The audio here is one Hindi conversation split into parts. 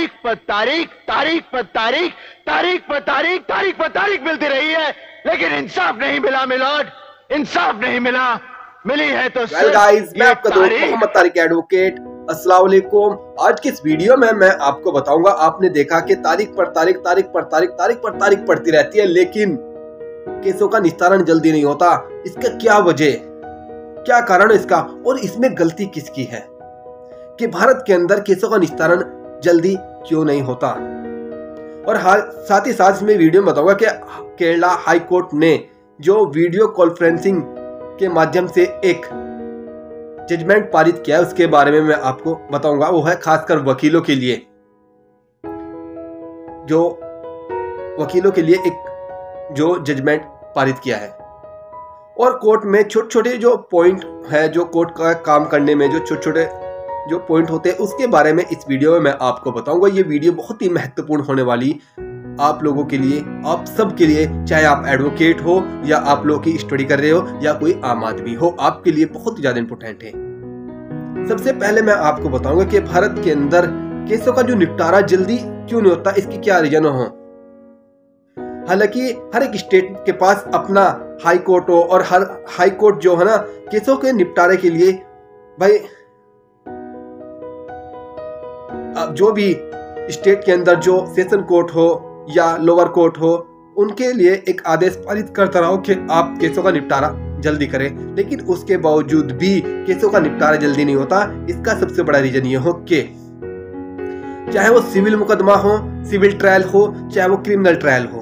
तारीख पर तारीख, तारीख पर तारीख, तारीख पर तारीख, तारीख पर तारीख मिलती रही है, लेकिन इंसाफ नहीं मिला मिलॉर्ड, इंसाफ नहीं मिला। मिली है तो गाइस, मैं आपका दोस्त मोहम्मद तारिक एडवोकेट। अस्सलाम वालेकुम। आज की इस वीडियो में मैं आपको बताऊंगा, आपने देखा कि तारीख पर तारीख, तारीख पर तारीख, तारीख पर तारीख पड़ती रहती है, लेकिन केसों का निस्तारण जल्दी नहीं होता। इसका क्या वजह, क्या कारण इसका, और इसमें गलती किसकी है कि भारत के अंदर केसों का निस्तारण जल्दी क्यों नहीं होता। और साथ ही साथ इसमें वीडियो में बताऊंगा कि केरला हाई कोर्ट ने जो वीडियो कॉन्फ्रेंसिंग के माध्यम से एक जजमेंट पारित किया है, उसके बारे में मैं आपको बताऊंगा। वो है खासकर वकीलों के लिए, जो वकीलों के लिए एक जो जजमेंट पारित किया है। और कोर्ट में छोटे छोटे जो पॉइंट है, जो कोर्ट का काम करने में जो छोटे छोटे जो पॉइंट होते हैं, उसके बारे में इस वीडियो में मैं आपको बताऊंगा। ये वीडियो बहुत ही महत्वपूर्ण होने वाली आप लोगों के लिए, आप सब के लिए, चाहे आप एडवोकेट हो या आप लोग की स्टडी कर रहे हो या कोई आम आदमी हो, आपके लिए बहुत ही ज्यादा इंपॉर्टेंट है। सबसे पहले मैं आपको बताऊंगा कि भारत के अंदर केसों का जो निपटारा जल्दी क्यों नहीं होता, इसकी क्या रीजन हो। हालांकि हर एक स्टेट के पास अपना हाई कोर्ट हो, और हर हाई कोर्ट जो है ना, केसों के निपटारे के लिए भाई जो भी स्टेट के अंदर जो सेशन कोर्ट हो या लोअर कोर्ट हो, उनके लिए एक आदेश पारित करता रहो कि आप केसों का निपटारा जल्दी करें। लेकिन उसके बावजूद भी केसों का निपटारा जल्दी नहीं होता। इसका सबसे बड़ा रीजन ये हो कि चाहे वो सिविल मुकदमा हो, सिविल ट्रायल हो, चाहे वो क्रिमिनल ट्रायल हो,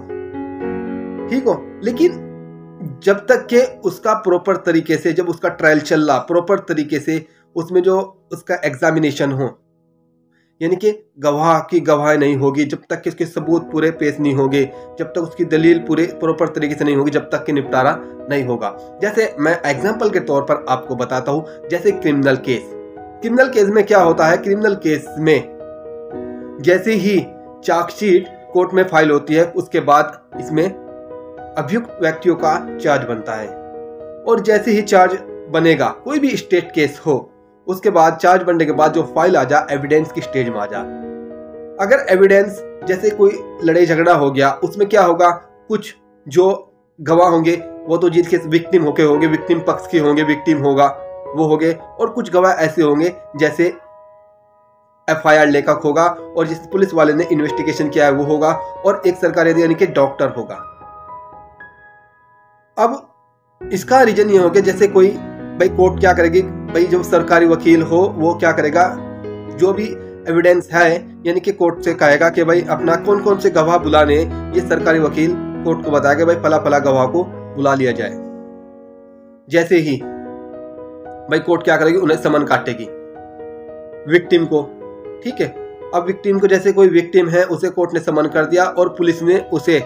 ठीक हो, लेकिन जब तक के उसका प्रॉपर तरीके से, जब उसका ट्रायल चल रहा प्रॉपर तरीके से, उसमें जो उसका एग्जामिनेशन हो, यानी कि गवाह की गवाही नहीं होगी, जब तक कि उसके सबूत पूरे पेश नहीं होंगे, जब तक उसकी दलील पूरे प्रॉपर तरीके से नहीं होगी, जब तक कि निपटारा नहीं होगा। जैसे मैं एग्जांपल के तौर पर आपको बताता हूं, जैसे क्रिमिनल केस। क्रिमिनल केस में क्या होता है, क्रिमिनल केस में जैसे ही चार्जशीट कोर्ट में फाइल होती है, उसके बाद इसमें अभियुक्त व्यक्तियों का चार्ज बनता है। और जैसे ही चार्ज बनेगा, कोई भी स्टेट केस हो, उसके बाद चार्ज बनने के बाद जो फाइल आ जा, एविडेंस की स्टेज में आ जा। अगर एविडेंस जैसे कोई लड़ाई झगड़ा हो गया, उसमें क्या होगा, कुछ जो गवाह होंगे वो तो जीत के विक्टिम होंगे, विक्टिम पक्ष के होंगे, विक्टिम होगा वो होंगे, और कुछ गवाह ऐसे होंगे जैसे FIR लेखक होगा, और जिस पुलिस वाले ने इन्वेस्टिगेशन किया है वो होगा, और एक सरकारी यानी कि डॉक्टर होगा। अब इसका रीजन ये हो गया, जैसे कोई भाई कोर्ट क्या करेगी, भाई जो सरकारी वकील हो वो क्या करेगा, जो भी एविडेंस है, यानी कि कोर्ट से कहेगा कि भाई अपना कौन कौन से गवाह बुलाने, ये सरकारी वकील कोर्ट को बताएगा भाई फला फला गवाह को बुला लिया जाए। जैसे ही भाई कोर्ट क्या करेगी, उन्हें समन काटेगी विक्टिम को, ठीक है। अब विक्टिम को, जैसे कोई विक्टिम है, उसे कोर्ट ने समन कर दिया, और पुलिस ने उसे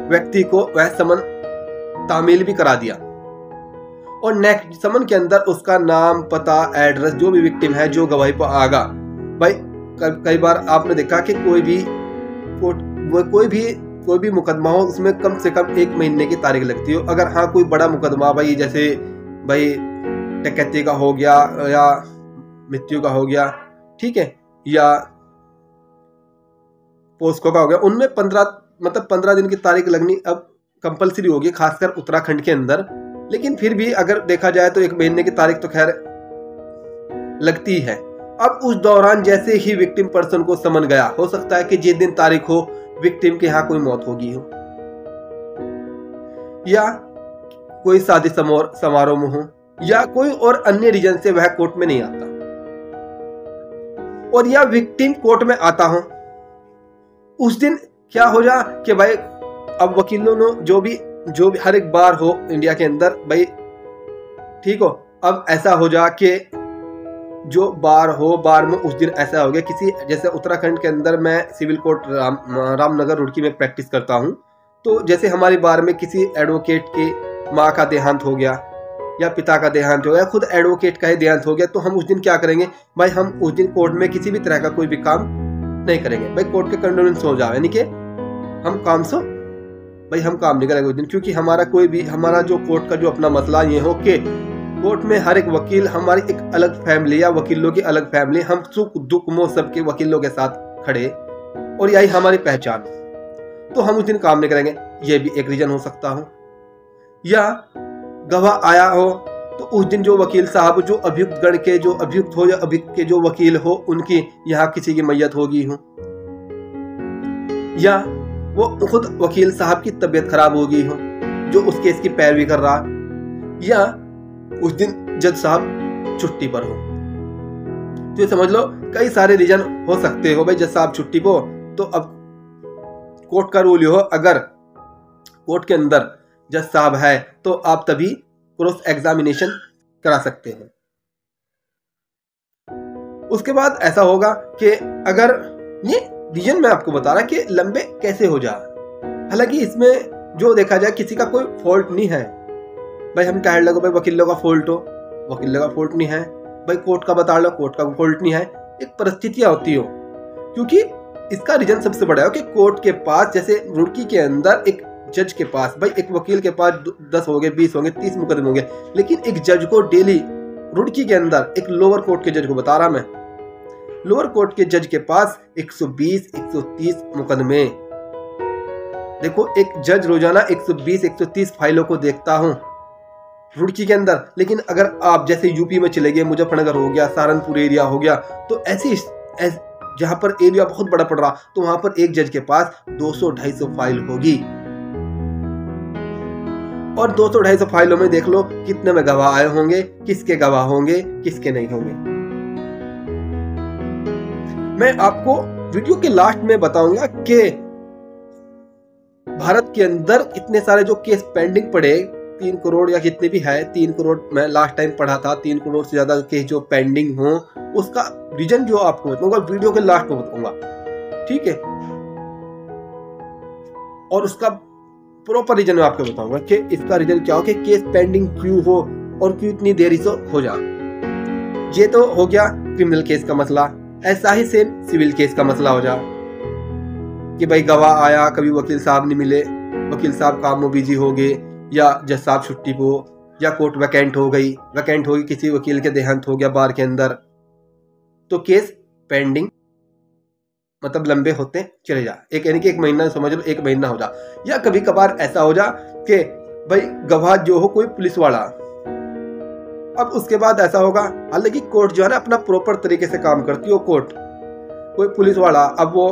व्यक्ति को वह समन तामील भी करा दिया, और नेक्स्ट समन के अंदर उसका नाम, पता, एड्रेस, जो भी विक्टिम है, जो गवाही पर आगा। भाई कई बार आपने देखा कि कोई भी मुकदमा हो, उसमें कम से कम 1 महीने की तारीख लगती हो। अगर हाँ कोई बड़ा मुकदमा, भाई जैसे भाई डकैती का हो गया या मृत्यु का हो गया, ठीक है, या पोस्को का हो गया, उनमें 15 दिन की तारीख लगनी अब कंपलसरी होगी, खासकर उत्तराखंड के अंदर। लेकिन फिर भी अगर देखा जाए तो 1 महीने की तारीख तो खैर लगती है। अब उस दौरान जैसे ही विक्टिम पर्सन को समन गया, हो सकता है कि जिस दिन तारीख हो, विक्टिम के यहाँ कोई मौत होगी हो, या कोई शादी समारोह में हो, या कोई और अन्य रीजन से वह कोर्ट में नहीं आता, और या विक्टिम कोर्ट में आता हो, उस दिन क्या हो जा कि भाई अब वकीलों ने जो भी हर एक बार हो इंडिया के अंदर, भाई ठीक हो, अब ऐसा हो जा कि जो बार हो, बार में उस दिन ऐसा हो गया किसी, जैसे उत्तराखंड के अंदर मैं सिविल कोर्ट रामनगर रुड़की में प्रैक्टिस करता हूं, तो जैसे हमारी बार में किसी एडवोकेट के माँ का देहांत हो गया या पिता का देहांत हो गया, खुद एडवोकेट का ही देहांत हो गया, तो हम उस दिन क्या करेंगे, भाई हम उस दिन कोर्ट में किसी भी तरह का कोई भी काम नहीं करेंगे। भाई कोर्ट के कंडोलेंस हो जाए, यानी कि हम काम से भाई हम काम नहीं करेंगे उस दिन, क्योंकि हमारा जो कोर्ट का जो अपना मसला ये हो कि कोर्ट में हर एक वकील हमारी एक अलग फैमिली या वकीलों की अलग फैमिली, हम सुख दुख में सबके वकीलों के साथ खड़े और यही हमारी पहचान, तो हम उस दिन काम नहीं करेंगे, ये भी एक रीजन हो सकता हो। या गवाह आया हो तो उस दिन जो वकील साहब, जो अभियुक्त गण के जो अभियुक्त हो या अभियुक्त के जो वकील हो, उनकी यहाँ किसी की मैयत होगी हो, या वो खुद वकील साहब की तबीयत खराब होगी हो जो उस केस की पैरवी कर रहा, या उस दिन जज साहब छुट्टी पर हो। तो ये समझ लो कई सारे रीजन हो सकते हो भाई, जज साहब छुट्टी पर हो तो अब कोर्ट का रूल हो, अगर कोर्ट के अंदर जज साहब है तो आप तभी क्रॉस एग्जामिनेशन करा सकते हैं। उसके बाद ऐसा होगा कि अगर ये रीजन मैं आपको बता रहा कि लंबे कैसे हो जाए, हालांकि इसमें जो देखा जाए किसी का कोई फॉल्ट नहीं है भाई, हम टायर लगो भाई वकील लोग का फॉल्ट हो, वकील लोग का फॉल्ट नहीं है भाई, कोर्ट का बता लो कोर्ट का फॉल्ट नहीं है, एक परिस्थितियां होती हो। क्योंकि इसका रीजन सबसे बड़ा है कि कोर्ट के पास, जैसे रुड़की के अंदर एक जज के पास भाई, एक वकील के पास 10 हो गए, 20 होंगे, 30 मुकदमे होंगे, लेकिन एक जज को डेली रुड़की के अंदर, एक लोअर कोर्ट के जज को बता रहा मैं, लोअर कोर्ट के जज के पास 120 130 मुकदमे। देखो एक जज रोजाना 120 130 फाइलों को देखता हूं रुड़की के अंदर, लेकिन अगर आप जैसे यूपी में चले गए, मुजफ्फरनगर हो गया, सहारनपुर एरिया हो गया, तो ऐसी जहां पर एरिया बहुत बड़ा पड़ रहा, तो वहां पर एक जज के पास 200-250 फाइल होगी, और 200-250 फाइलों में देख लो कितने में गवाह आए होंगे, किसके गवाह होंगे, किसके नहीं होंगे। मैं आपको वीडियो के लास्ट में बताऊंगा कि भारत के अंदर इतने सारे जो केस पेंडिंग पड़े, 3 करोड़ या कितने भी है, 3 करोड़ मैं लास्ट टाइम पढ़ा था, 3 करोड़ से ज्यादा केस जो पेंडिंग हो, उसका रीजन जो आपको बताऊंगा वीडियो के लास्ट में बताऊंगा, ठीक है। और उसका प्रॉपर रीजन मैं आपको बताऊंगा कि इसका रीजन क्या हो कि केस पेंडिंग क्यों हो और क्यों इतनी देरी से हो जा। ये तो हो गया क्रिमिनल केस का मसला, ऐसा ही सेम सिविल केस का मसला हो जा कि भाई गवाह आया, कभी वकील साहब नहीं मिले, वकील साहब काम में बिजी हो गए, या जज साहब छुट्टी पे, या कोर्ट वैकेंट हो गई, किसी वकील के देहांत हो गया बार के अंदर, तो केस पेंडिंग मतलब लंबे होते चले जा, एक यानी कि 1 महीना समझ लो, 1 महीना हो जा। या कभी कभार ऐसा हो जा कि भाई गवाह जो हो कोई पुलिस वाला, अब उसके बाद ऐसा होगा, हालांकि कोर्ट जो है ना अपना प्रॉपर तरीके से काम करती हो, कोर्ट कोई पुलिस वाला, अब वो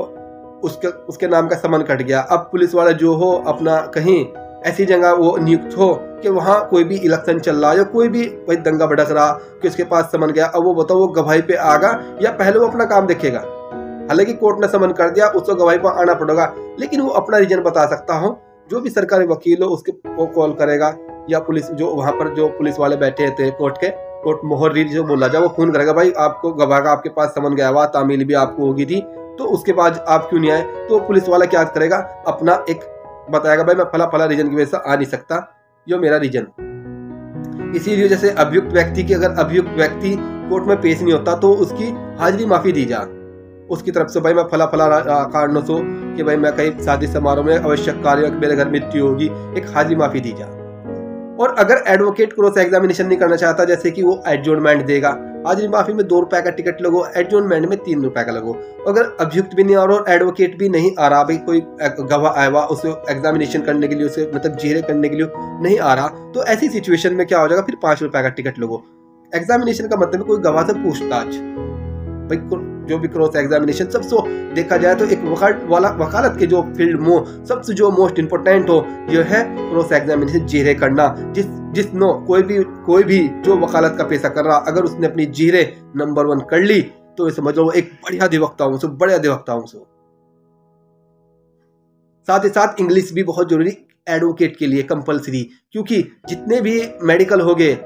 उसके नाम का समन कट गया, अब पुलिस वाला जो हो अपना कहीं ऐसी जगह वो नियुक्त हो कि वहां कोई भी इलेक्शन चल रहा है या कोई भी भाई दंगा भड़क रहा कि उसके पास समन गया, अब वो बताओ वो गवाही पे आगा या पहले वो अपना काम देखेगा। हालांकि कोर्ट ने समन कर दिया, उसको गवाही पर आना पड़ेगा, लेकिन वो अपना रीजन बता सकता हो, जो भी सरकारी वकील हो उसके वो कॉल करेगा, या पुलिस जो वहां पर जो पुलिस वाले बैठे थे कोर्ट मोहर्री जो बोला जाए वो फोन करेगा, भाई आपको गवाह का आपके पास समन गया हुआ, तामील भी आपको होगी थी, तो उसके बाद आप क्यों नहीं आए, तो पुलिस वाला क्या करेगा, अपना एक बताएगा, भाई मैं फला रीजन की वजह से आ नहीं सकता, ये मेरा रीजन। इसीलिए जैसे अभियुक्त व्यक्ति की, अगर अभियुक्त व्यक्ति कोर्ट में पेश नहीं होता तो उसकी हाजिरी माफी दी जा, उसकी तरफ से भाई मैं फला कारणों से कि भाई मैं कहीं शादी समारोह में आवश्यक कार्य, मेरे घर मृत्यु होगी, एक हाजिरी माफी दी जा। और अगर एडवोकेट क्रॉस एग्जामिनेशन नहीं करना चाहता, जैसे कि वो एडजॉर्नमेंट देगा, हाजिरी माफी में 2 रुपए का टिकट लगो, एडजॉर्नमेंट में 3 रुपए का लगो। अगर अभियुक्त भी नहीं आ रहा और एडवोकेट भी नहीं आ रहा, भाई कोई गवाह आया हुआ उसे एग्जामिनेशन करने के लिए, उसे मतलब जेरे करने के लिए नहीं आ रहा, तो ऐसी सिचुएशन में क्या हो जाएगा, फिर 5 रुपए का टिकट लगो। एग्जामिनेशन का मतलब कोई गवाह से पूछताछ, भाई जो भी क्रॉस एग्जामिनेशन सबसे देखा जाए तो एक वकालत के जो फील्ड में सबसे जो मोस्ट इम्पोर्टेंट हो यह है क्रॉस एग्जामिनेशन जीरे करना। जिसनो कोई भी जो वकालत का पेशा कर रहा, अगर उसने अपनी जीरे नंबर 1 कर ली तो समझ लो एक बढ़िया अधिवक्ता हूं। साथ ही साथ इंग्लिश भी बहुत जरूरी एडवोकेट के लिए कंपलसरी, क्योंकि जितने भी मेडिकल हो गए,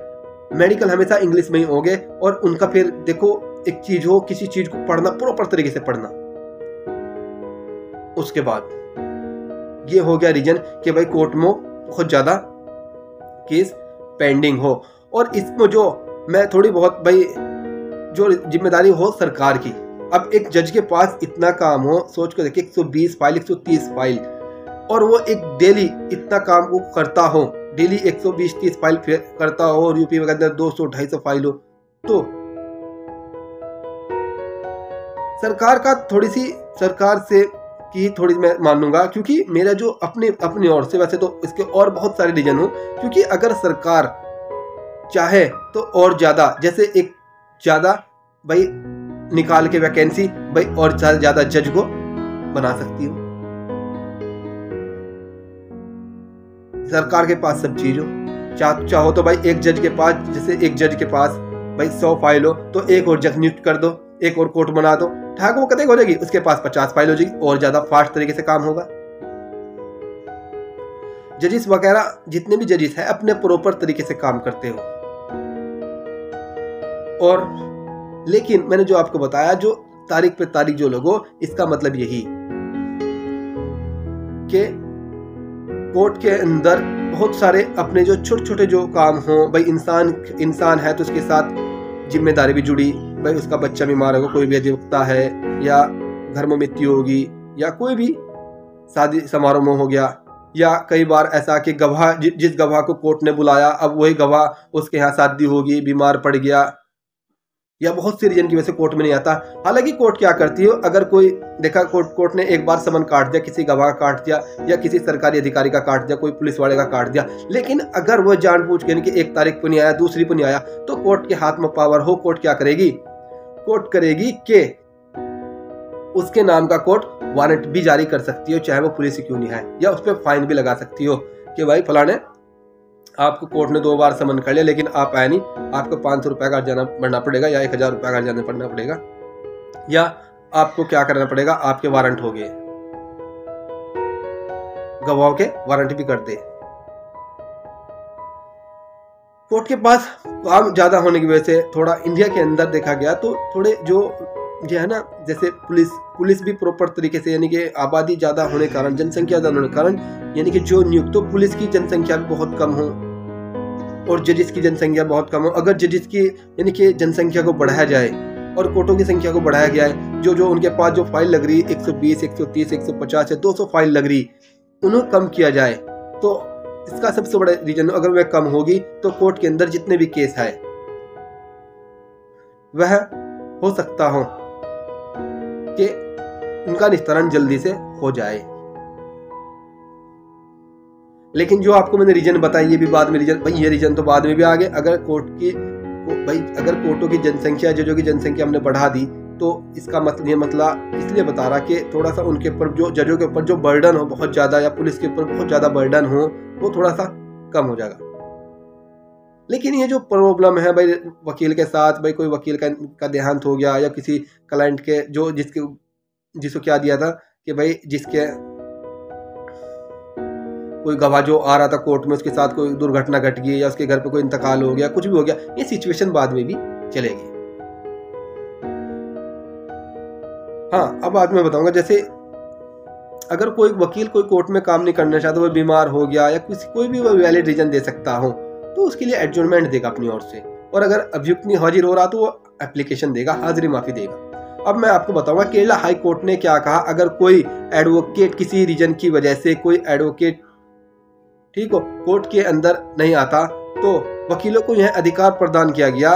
मेडिकल हमेशा इंग्लिश में ही हो गए, और उनका फिर देखो एक चीज हो, किसी चीज को पढ़ना प्रॉपर तरीके से पढ़ना। उसके बाद ये हो गया रीजन कि भाई कोर्ट में बहुत ज्यादा केस पेंडिंग हो, और इसमें जो मैं थोड़ी बहुत भाई जो जिम्मेदारी हो सरकार की। अब एक जज के पास इतना काम हो, सोच कर देखिए 120 फाइल 130 फाइल, और वो एक डेली इतना काम को करता हो, डेली 120-130 फाइल करता हो, और यूपी में अंदर 200-250 फाइल हो, तो सरकार का थोड़ी सी सरकार से की थोड़ी मैं मानूंगा, क्योंकि मेरा जो अपनी ओर से, वैसे तो इसके और बहुत सारे रीजन हो, क्योंकि अगर सरकार चाहे तो और ज़्यादा, जैसे एक ज़्यादा भाई निकाल के वैकेंसी भाई और ज़्यादा जज को बना सकती हो। सरकार के पास सब चीज हो, चाहो तो भाई एक जज के पास, जैसे एक जज के पास भाई 100 फाइल हो तो एक और जज नियुक्त कर दो, एक और कोर्ट बना दो, ठाक वो कतई हो जाएगी, उसके पास 50 फाइल हो जाएगी और ज्यादा फास्ट तरीके से काम होगा। जजिस वगैरह जितने भी जजिस हैं अपने प्रॉपर तरीके से काम करते हो। और लेकिन मैंने जो आपको बताया, जो तारीख पे तारीख जो लोगों, इसका मतलब यही कि कोर्ट के अंदर बहुत सारे अपने जो छोटे छोटे जो काम हो, भाई इंसान है तो उसके साथ जिम्मेदारी भी जुड़ी, भाई उसका बच्चा बीमार होगा, कोई भी अधिवक्ता है, या घर में मृत्यु होगी, या कोई भी शादी समारोह हो गया, या कई बार ऐसा कि गवाह जिस गवाह को कोर्ट ने बुलाया, अब वही गवाह उसके यहाँ शादी होगी, बीमार पड़ गया, या बहुत सी रीजन की वजह से कोर्ट में नहीं आता। हालांकि कोर्ट क्या करती है, अगर कोई देखा कोर्ट ने एक बार समन काट दिया, किसी गवाह का काट दिया, या किसी सरकारी अधिकारी का काट दिया, कोई पुलिस वाले का काट दिया, लेकिन अगर वो जानबूझ के कि एक तारीख पर नहीं आया, दूसरी पर नहीं आया, तो कोर्ट के हाथ में पावर हो, कोर्ट क्या करेगी, कोर्ट करेगी कि उसके नाम का कोर्ट वारंट भी जारी कर सकती हो, चाहे वो पुलिस क्यों नहीं है, या उस पर फाइन भी लगा सकती हो कि भाई फलाने आपको कोर्ट ने 2 बार समन कर लिया लेकिन आप आए नहीं, आपको 500 रुपये का अर्जाना भरना पड़ेगा, या 1000 रुपये का अर्जाना भरना पड़ेगा, या आपको क्या करना पड़ेगा, आपके वारंट हो गए, गवाहों के वारंट भी कर दे। कोर्ट के पास काम ज्यादा होने की वजह से थोड़ा इंडिया के अंदर देखा गया तो थोड़े जो है ना, जैसे पुलिस भी प्रॉपर तरीके से, यानी कि आबादी ज्यादा होने के कारण, जनसंख्या ज्यादा होने के कारण, यानी कि जो नियुक्त, तो पुलिस की जनसंख्या भी बहुत कम हो और जजिस की जनसंख्या बहुत कम हो। अगर जजिस की यानी कि जनसंख्या को बढ़ाया जाए और कोर्टों की संख्या को बढ़ाया गया है, जो उनके पास जो फाइल लग रही 120, 130, 150 या 200 फाइल लग रही, उन्हें कम किया जाए, तो इसका सबसे बड़ा रीजन, अगर वह कम होगी तो कोर्ट के अंदर जितने भी केस है वह हो सकता हो कि उनका निस्तारण जल्दी से हो जाए। लेकिन जो आपको मैंने रीजन बताई, ये भी बाद में रीजन, भाई ये रीजन तो बाद में भी आ गए। अगर अगर कोर्टों की जनसंख्या, जजों की जनसंख्या हमने बढ़ा दी, तो इसका मतलब ये मतलब इसलिए बता रहा कि थोड़ा सा उनके ऊपर, जो जजों के ऊपर जो बर्डन हो बहुत ज्यादा, या पुलिस के ऊपर बहुत ज्यादा बर्डन हो, वो थोड़ा सा कम हो जाएगा। लेकिन ये जो प्रॉब्लम है भाई वकील के साथ, भाई कोई वकील का देहांत हो गया, या किसी क्लाइंट के जो जिसको क्या दिया था कि भाई जिसके कोई गवाह जो आ रहा था कोर्ट में, उसके साथ कोई दुर्घटना घट गई, या उसके घर पे कोई इंतकाल हो गया, कुछ भी हो गया, ये सिचुएशन बाद में भी चलेगी। हाँ, अब बाद में बताऊंगा, जैसे अगर कोई वकील कोई कोर्ट में काम नहीं करना चाहता, वो बीमार हो गया, या कोई भी वो वैलिड रीजन दे सकता हो, तो उसके लिए एडजॉर्नमेंट देगा अपनी ओर से, और अगर अभियुक्त नहीं हाजिर हो रहा तो वो एप्लीकेशन देगा, हाजिरी माफी देगा। अब मैं आपको बताऊंगा केरला हाई कोर्ट ने क्या कहा। अगर कोई एडवोकेट किसी रीजन की वजह से, कोई एडवोकेट ठीक हो कोर्ट के अंदर नहीं आता, तो वकीलों को यह अधिकार प्रदान किया गया,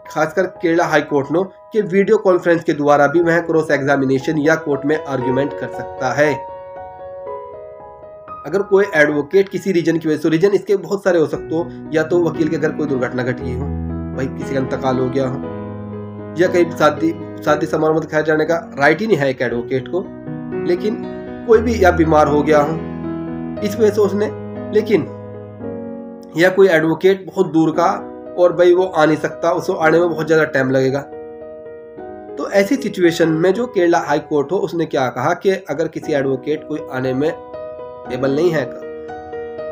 खासकर केरला हाई कोर्ट ने, कि वीडियो कॉन्फ्रेंस के द्वारा भी वह क्रॉस एग्जामिनेशन या कोर्ट में आर्ग्यूमेंट कर सकता है। अगर कोई एडवोकेट किसी रीजन की वजह से, रीजन इसके बहुत सारे हो सकते हो, या तो वकील के घर कोई दुर्घटना घटी हो, भाई किसी का इंतकाल हो गया हो, या कहीं शादी समारोह में दिखाए जाने का राइट ही नहीं है एक एडवोकेट को, लेकिन कोई भी, या बीमार हो गया हो इस वजह से उसने, लेकिन या कोई एडवोकेट बहुत दूर का और भाई वो आ नहीं सकता, उसको आने में बहुत ज्यादा टाइम लगेगा, तो ऐसी सिचुएशन में जो केरला हाई कोर्ट हो उसने क्या कहा कि अगर किसी एडवोकेट कोई आने में एबल नहीं है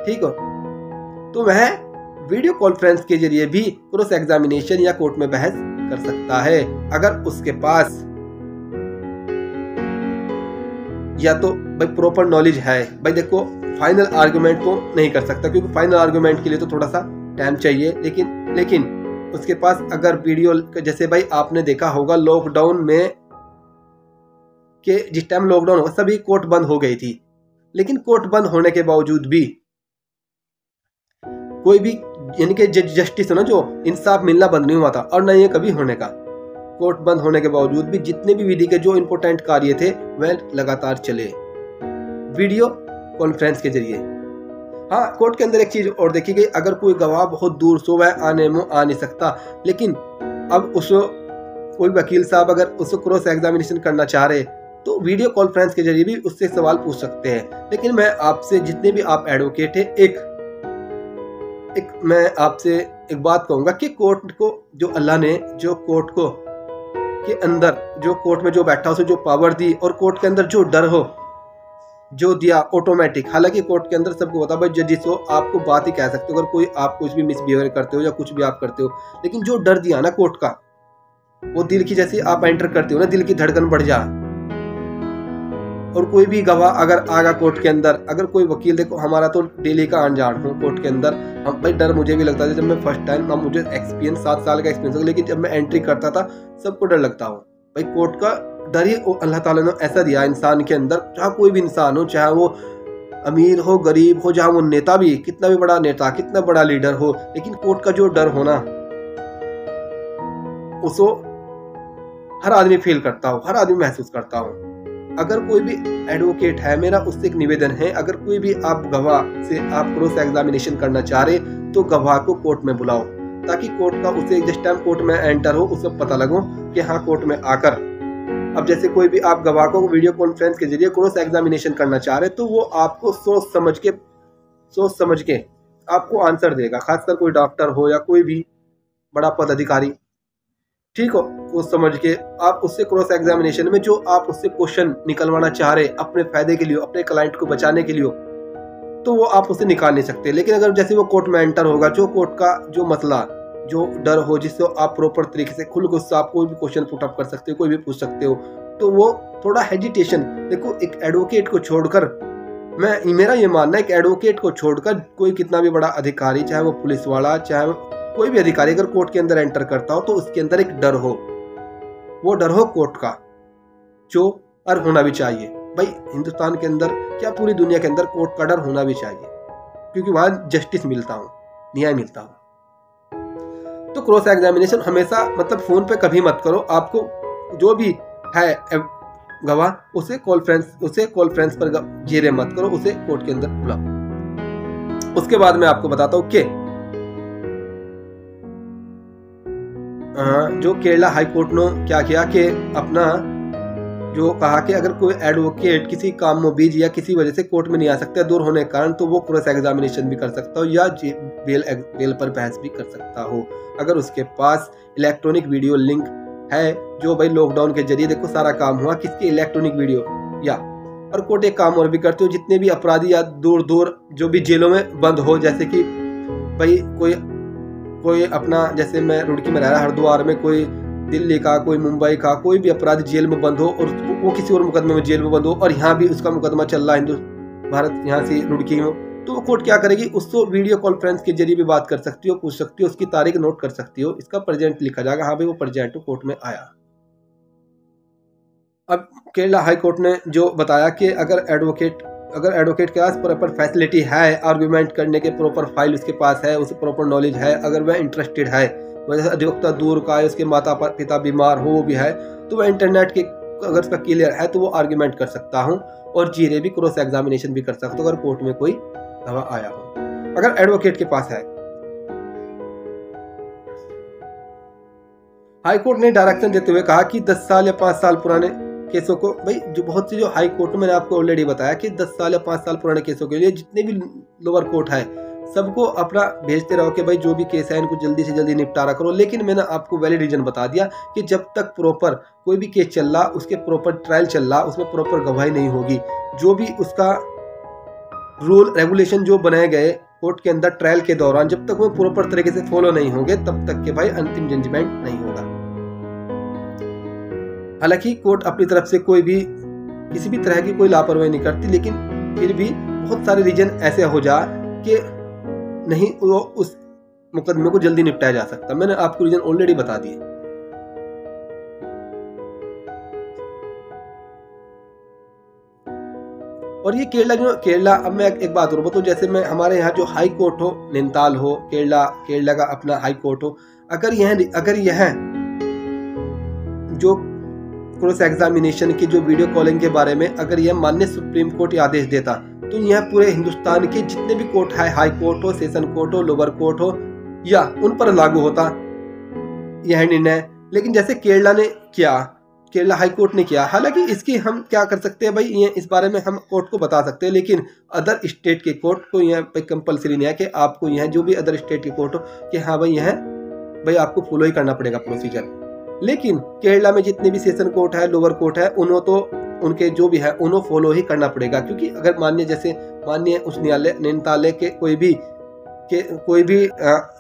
ठीक हो, तो वह वीडियो कॉन्फ्रेंस के जरिए भी क्रॉस एग्जामिनेशन या कोर्ट में बहस कर सकता है, अगर उसके पास या तो भाई प्रॉपर नॉलेज है। भाई देखो, फाइनल आर्गुमेंट तो नहीं कर सकता, क्योंकि फाइनल आर्गुमेंट के लिए तो थोड़ा सा टाइम चाहिए, लेकिन उसके पास अगर वीडियो, जैसे भाई आपने देखा होगा लॉकडाउन में, कि जिस टाइम लॉकडाउन हुआ सभी कोर्ट बंद हो गई थी, लेकिन कोर्ट बंद होने के बावजूद भी कोई भी, यानी कि जस्टिस है ना, जो इंसाफ मिलना बंद नहीं हुआ था, और न ये कभी होने का। कोर्ट बंद होने के बावजूद भी जितने भी विधि के जो इम्पोर्टेंट कार्य थे वह लगातार चले वीडियो कॉन्फ्रेंस के जरिए। हाँ, कोर्ट के अंदर एक चीज और देखी गई, अगर कोई गवाह बहुत दूर सो वह आने में आ नहीं सकता, लेकिन अब उसको कोई वकील साहब अगर उसको क्रॉस एग्जामिनेशन करना चाह रहे तो वीडियो कॉन्फ्रेंस के जरिए भी उससे सवाल पूछ सकते हैं। लेकिन मैं आपसे, जितने भी आप एडवोकेट हैं, मैं आपसे एक बात कहूंगा कि कोर्ट को जो अल्लाह ने जो कोर्ट को के अंदर जो कोर्ट में जो बैठा उसे जो पावर दी और कोर्ट के अंदर जो डर हो जो दिया ऑटोमेटिक, हालांकि कोर्ट के अंदर सबको पता भाई जजिस हो आपको बात ही कह सकते हो अगर कोई आप कुछ भी मिसबिहेवियर करते हो या कुछ भी आप करते हो, लेकिन जो डर दिया ना कोर्ट का, वो दिल की, जैसे आप एंटर करते हो ना दिल की धड़कन बढ़ जा। और कोई भी गवाह अगर आगा कोर्ट के अंदर, अगर कोई वकील, देखो हमारा तो डेली का अनजान हो कोर्ट के अंदर, हम भाई डर मुझे भी लगता था जब मैं फर्स्ट टाइम, अब मुझे एक्सपीरियंस 7 साल का एक्सपीरियंस हो, लेकिन जब मैं एंट्री करता था सबको डर लगता हो भाई। कोर्ट का डर ही अल्लाह ताला ने ऐसा दिया इंसान के अंदर, चाहे कोई भी इंसान हो, चाहे वो अमीर हो गरीब हो, चाहे वो नेता भी, कितना भी बड़ा नेता, कितना बड़ा लीडर हो, लेकिन कोर्ट का जो डर होना उसको हर आदमी फील करता हो, हर आदमी महसूस करता हो। अगर कोई भी एडवोकेट है, मेरा उससे एक निवेदन है, अगर कोई भी आप गवाह से आप क्रॉस एग्जामिनेशन करना चाह रहे तो गवाह को कोर्ट में बुलाओ, ताकि कोर्ट का उसे जिस टाइम कोर्ट में एंटर हो उसे पता लगो कि हाँ कोर्ट में आकर, अब जैसे कोई भी आप गवाह को वीडियो कॉन्फ्रेंस के जरिए क्रॉस एग्जामिनेशन करना चाह रहे तो वो आपको सोच समझ के आपको आंसर देगा, खासकर कोई डॉक्टर हो या कोई भी बड़ा पदाधिकारी, ठीक हो, वो समझ के आप उससे क्रॉस एग्जामिनेशन में जो आप उससे क्वेश्चन निकलवाना चाह रहे अपने फायदे के लिए, अपने क्लाइंट को बचाने के लिए, तो वो आप उसे निकाल नहीं सकते। लेकिन अगर जैसे वो कोर्ट में एंटर होगा, जो कोर्ट का जो मसला, जो डर हो, जिससे आप प्रॉपर तरीके से खुल के आप कोई भी क्वेश्चन पुट अप कर सकते हो, कोई भी पूछ सकते हो, तो वो थोड़ा हेजिटेशन, देखो एक एडवोकेट को छोड़कर, मेरा ये मानना है कि एडवोकेट को छोड़कर कोई कितना भी बड़ा अधिकारी, चाहे वो पुलिस वाला, चाहे कोई भी अधिकारी अगर कोर्ट के अंदर एंटर करता हो तो उसके अंदर एक डर हो, वो डर हो कोर्ट का, जो और होना भी चाहिए भाई। हिंदुस्तान के अंदर क्या पूरी दुनिया के अंदर कोर्ट का डर होना भी चाहिए, क्योंकि वहां जस्टिस मिलता हो, न्याय मिलता हो। तो क्रॉस एग्जामिनेशन हमेशा, मतलब फोन पे कभी मत करो, आपको जो भी है गवाह उसे कॉन्फ्रेंस पर जेरे मत करो, उसे कोर्ट के अंदर बुलाओ। उसके बाद मैं आपको बताता हूँ कि जो केरला हाई कोर्ट ने क्या किया कि अपना जो कहा कि अगर कोई एडवोकेट किसी काम में बीज या किसी वजह से कोर्ट में नहीं आ सकता दूर होने के कारण, तो वो क्रॉस एग्जामिनेशन भी कर सकता हो या बेल पर बहस भी कर सकता हो, अगर उसके पास इलेक्ट्रॉनिक वीडियो लिंक है। जो भाई लॉकडाउन के जरिए देखो सारा काम हुआ किसके, इलेक्ट्रॉनिक वीडियो। या और कोर्ट एक काम और भी करते हो, जितने भी अपराधी या दूर दूर जो भी जेलों में बंद हो, जैसे कि भाई कोई अपना, जैसे मैं रुड़की में रह रहा, हरिद्वार में कोई दिल्ली का, कोई मुंबई का, कोई भी अपराधी जेल में बंद हो और वो किसी और मुकदमे में जेल में बंद हो और यहाँ भी उसका मुकदमा चल रहा है भारत, यहाँ से रुड़की में, तो वो कोर्ट क्या करेगी, उसको वीडियो कॉन्फ्रेंस के जरिए भी बात कर सकती हो, पूछ सकती हो, उसकी तारीख नोट कर सकती हो, इसका प्रेजेंट लिखा जाएगा, हाँ भाई वो प्रेजेंट कोर्ट में आया। अब केरला हाई कोर्ट ने जो बताया कि अगर एडवोकेट के पास प्रॉपर फैसिलिटी है, आर्गुमेंट करने के प्रॉपर फाइल उसके पास है, उसे प्रॉपर नॉलेज है, अगर वह इंटरेस्टेड है, वैसे अधिवक्ता दूर का है, उसके माता पिता बीमार हो भी है, तो वह इंटरनेट के अगर उसका क्लियर है तो वो आर्गुमेंट कर सकता हूँ और जीरे भी क्रॉस एग्जामिनेशन भी कर सकता हूँ अगर कोर्ट में कोई गवाह आया हो, अगर एडवोकेट के पास है। हाई कोर्ट ने डायरेक्शन देते हुए कहा कि 10 साल या 5 साल पुराने केसों को, भाई जो बहुत सी जो हाई कोर्ट, मैंने आपको ऑलरेडी बताया कि 10 साल या 5 साल पुराने केसों के लिए जितने भी लोअर कोर्ट है सबको अपना भेजते रहो कि भाई जो भी केस है इनको जल्दी से जल्दी निपटारा करो। लेकिन मैंने आपको वैलिड रीजन बता दिया कि जब तक प्रॉपर कोई भी केस चल रहा, उसके प्रॉपर ट्रायल चल रहा, उसमें प्रॉपर गवाही नहीं होगी, जो भी उसका रूल रेगुलेशन जो बनाए गए कोर्ट के अंदर ट्रायल के दौरान, जब तक वो प्रॉपर तरीके से फॉलो नहीं होंगे तब तक के भाई अंतिम जजमेंट नहीं होगा। हालांकि कोर्ट अपनी तरफ से कोई भी किसी भी तरह की कोई लापरवाही नहीं करती, लेकिन फिर भी बहुत सारे रीजन ऐसे हो जा कि नहीं वो उस मुकदमे को जल्दी निपटाया जा सकता। मैंने आपको रीजन ऑलरेडी बता दिए। और ये केरला अब मैं एक बात और बताऊं, जैसे मैं हमारे यहाँ जो हाई कोर्ट हो, नैनीताल हो, केरला का अपना हाई कोर्ट हो, अगर यह जो क्रॉस एग्जामिनेशन की जो वीडियो कॉलिंग के बारे में अगर यह माननीय सुप्रीम कोर्ट आदेश देता तो यह पूरे हिंदुस्तान के जितने भी कोर्ट है, हाई कोर्ट हो, सेशन कोर्ट हो, लोअर कोर्ट हो, या उन पर लागू होता यह निर्णय। लेकिन जैसे केरला ने किया, केरला हाई कोर्ट ने किया, हालांकि इसकी हम क्या कर सकते हैं भाई, ये इस बारे में हम कोर्ट को बता सकते हैं, लेकिन अदर स्टेट के कोर्ट को यह कंपलसरी नहीं है कि आपको यह जो भी अदर स्टेट के कोर्ट हो कि हाँ भाई यह भाई आपको फॉलो ही करना पड़ेगा प्रोसीजर। लेकिन केरला में जितने भी सेशन कोर्ट है, लोअर कोर्ट है, उन्हों तो उनके जो भी है उन्हों फॉलो ही करना पड़ेगा, क्योंकि अगर माननीय उच्च न्यायालय न्यायालय के कोई भी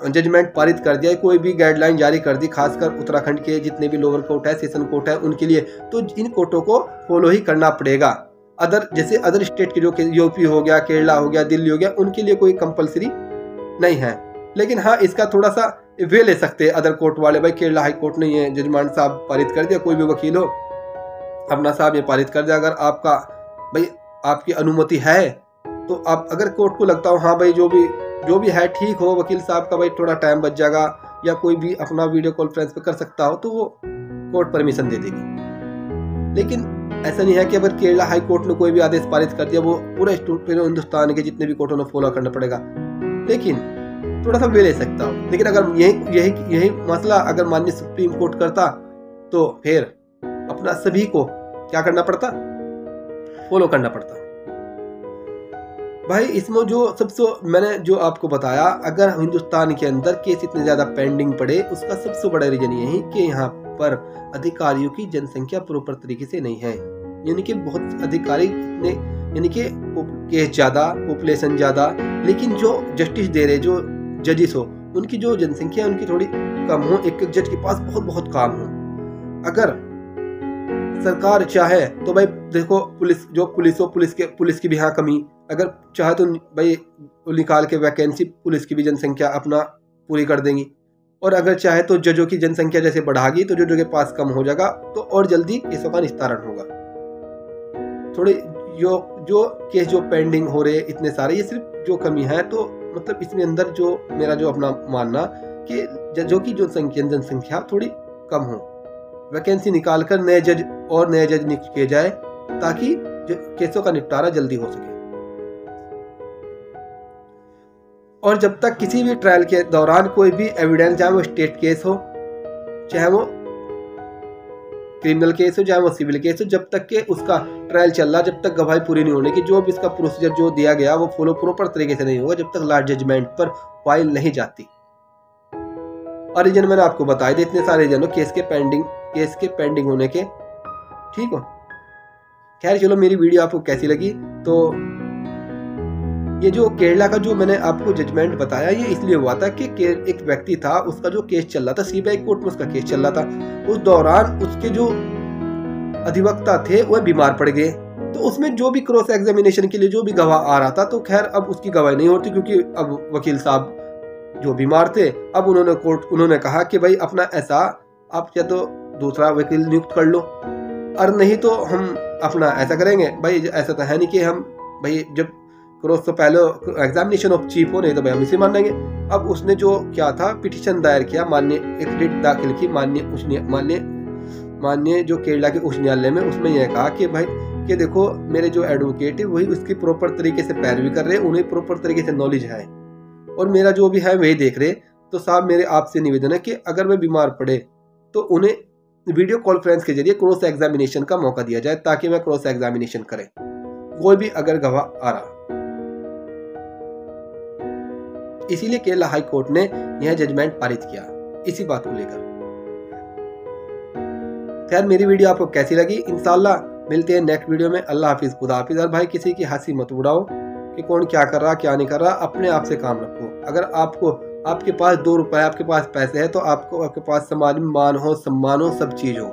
जजमेंट पारित कर दिया, कोई भी गाइडलाइन जारी कर दी, खासकर उत्तराखंड के जितने भी लोअर कोर्ट है, सेशन कोर्ट है, उनके लिए, तो इन कोर्टों को फॉलो ही करना पड़ेगा। जैसे अदर स्टेट के जो यूपी हो गया, केरला हो गया, दिल्ली हो गया, उनके लिए कोई कंपलसरी नहीं है। लेकिन हाँ, इसका थोड़ा सा वे ले सकते हैं अदर कोर्ट वाले, भाई केरला हाई कोर्ट ने ये जजमान साहब पारित कर दिया, कोई भी वकील हो अपना साहब ये पारित कर दिया, अगर आपका भाई आपकी अनुमति है तो आप, अगर कोर्ट को लगता हो हाँ भाई जो भी है ठीक हो, वकील साहब का भाई थोड़ा टाइम बच जाएगा या कोई भी अपना वीडियो कॉन्फ्रेंस पे कर सकता हो, तो वो कोर्ट परमिशन दे देगी। लेकिन ऐसा नहीं है कि अगर केरला हाई कोर्ट ने कोई भी आदेश पारित कर दिया वो पूरे हिंदुस्तान के जितने भी कोर्टों ने फॉलो करना पड़ेगा। लेकिन थोड़ा सा वे ले सकता हूँ। लेकिन अगर यही मसला अगर माननीय सुप्रीम कोर्ट करता तो फिर अपना सभी को क्या करना पड़ता, फॉलो करना पड़ता। भाई इसमें जो सबसे मैंने जो आपको बताया, अगर हिंदुस्तान के अंदर केस इतने ज्यादा पेंडिंग पड़े, उसका सबसे बड़ा रीजन यही कि यहाँ पर अधिकारियों की जनसंख्या प्रॉपर तरीके से नहीं है। यानी कि बहुत अधिकारी ने, यानी कि केस ज्यादा, पॉपुलेशन ज्यादा, लेकिन जो जस्टिस दे रहे, जो जजेस हो, उनकी जो जनसंख्या उनकी थोड़ी कम हो, एक जज के पास बहुत काम हो। अगर सरकार चाहे तो भाई देखो, पुलिस की भी यहाँ कमी, अगर चाहे तो भाई निकाल के वैकेंसी पुलिस की भी जनसंख्या अपना पूरी कर देंगी, और अगर चाहे तो जजों की जनसंख्या जैसे बढ़ागी तो जजों के पास कम हो जाएगा, तो और जल्दी केसों का निस्तारण होगा। थोड़े जो केस जो पेंडिंग हो रहे इतने सारे, ये सिर्फ जो कमी है, तो मतलब इसमें अंदर जो मेरा जो अपना मानना कि जजों की जो जनसंख्या थोड़ी कम हो, वैकेंसी निकालकर नए जज नियुक्त किए जाए ताकि केसों का निपटारा जल्दी हो सके। और जब तक किसी भी ट्रायल के दौरान कोई भी एविडेंस, चाहे वो स्टेट केस हो, चाहे वो क्रिमिनल केस हो, चाहे वो सिविल केस हो, जब तक के उसका ट्रायल चल रहा, जब तक गवाही पूरी नहीं होने की, जो भी इसका प्रोसीजर जो दिया गया वो फॉलो प्रॉपर तरीके से नहीं होगा, जब तक लास्ट जजमेंट पर फाइल नहीं जाती। और रीजन मैंने आपको बताया थे, इतने सारे रीजन हो केस के पेंडिंग होने के। ठीक हो, खैर चलो, मेरी वीडियो आपको कैसी लगी? तो ये जो केरला का जो मैंने आपको जजमेंट बताया, ये इसलिए हुआ था कि एक व्यक्ति था, उसका जो केस चल रहा था, सीबीआई कोर्ट में उसका केस चल रहा था। उस दौरान उसके जो अधिवक्ता थे वह बीमार पड़ गए, तो उसमें जो भी क्रॉस एग्जामिनेशन के लिए जो भी गवाह आ रहा था, तो खैर अब उसकी गवाही नहीं होती, क्योंकि अब वकील साहब जो बीमार थे, अब उन्होंने कहा कि भाई अपना ऐसा आप या तो दूसरा वकील नियुक्त कर लो, और नहीं तो हम अपना ऐसा करेंगे। भाई ऐसा तो है नहीं कि हम भाई जब क्रॉस तो पहले एग्जामिनेशन ऑफ चीफ हो, नहीं तो भाई हम इसे मान लेंगे। अब उसने जो क्या था, पिटीशन दायर किया, एक रिट दाखिल की माननीय जो केरला के उच्च न्यायालय में। उसमें यह कहा कि भाई कि देखो, मेरे जो एडवोकेट है वही उसकी प्रॉपर तरीके से पैरवी कर रहे, उन्हें प्रॉपर तरीके से नॉलेज है, और मेरा जो भी है वही देख रहे। तो साहब मेरे आपसे निवेदन है कि अगर वे बीमार पड़े तो उन्हें वीडियो कॉन्फ्रेंस के जरिए क्रॉस एग्जामिनेशन का मौका दिया जाए, ताकि मैं क्रॉस एग्जामिनेशन करें, कोई भी अगर गवाह आ रहा। इसीलिए केरला हाई कोर्ट ने यह जजमेंट पारित किया इसी बात को लेकर। खैर मेरी वीडियो आपको कैसी लगी? इंशाल्लाह मिलते हैं नेक्स्ट वीडियो में। अल्लाह हाफिज, खुदा हाफिज। और भाई किसी की हंसी मत उड़ाओ कि कौन क्या कर रहा क्या नहीं कर रहा, अपने आप से काम रखो। अगर आपके पास 2 रुपए, आपके पास पैसे है, तो आपके पास समाज में मान हो, सम्मान हो, सब चीज हो।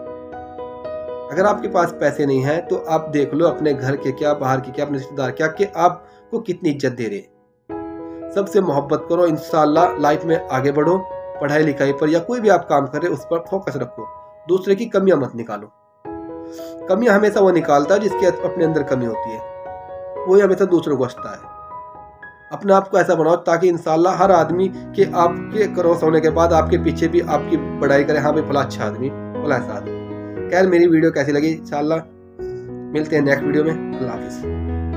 अगर आपके पास पैसे नहीं है तो आप देख लो अपने घर के क्या, बाहर के क्या, अपने रिश्तेदार क्या, कि आपको कितनी इज्जत दे रहे। सबसे मोहब्बत करो, इंशाल्लाह लाइफ में आगे बढ़ो। पढ़ाई लिखाई पर या कोई भी आप काम कर रहे उस पर फोकस रखो। दूसरे की कमियां मत निकालो। कमियां हमेशा वो निकालता है जिसके अपने अंदर कमी होती है, वो हमेशा दूसरों को हंसता है। अपने आप को ऐसा बनाओ ताकि इंशाल्लाह हर आदमी के आपके क्रॉस होने के बाद आपके पीछे भी आपकी बड़ाई करे, हाँ भाई फला अच्छा आदमी, फला ऐसा आदमी। खैर मेरी वीडियो कैसी लगी, इंशाल्लाह मिलते हैं नेक्स्ट वीडियो में। अल्लाह हाफिज़।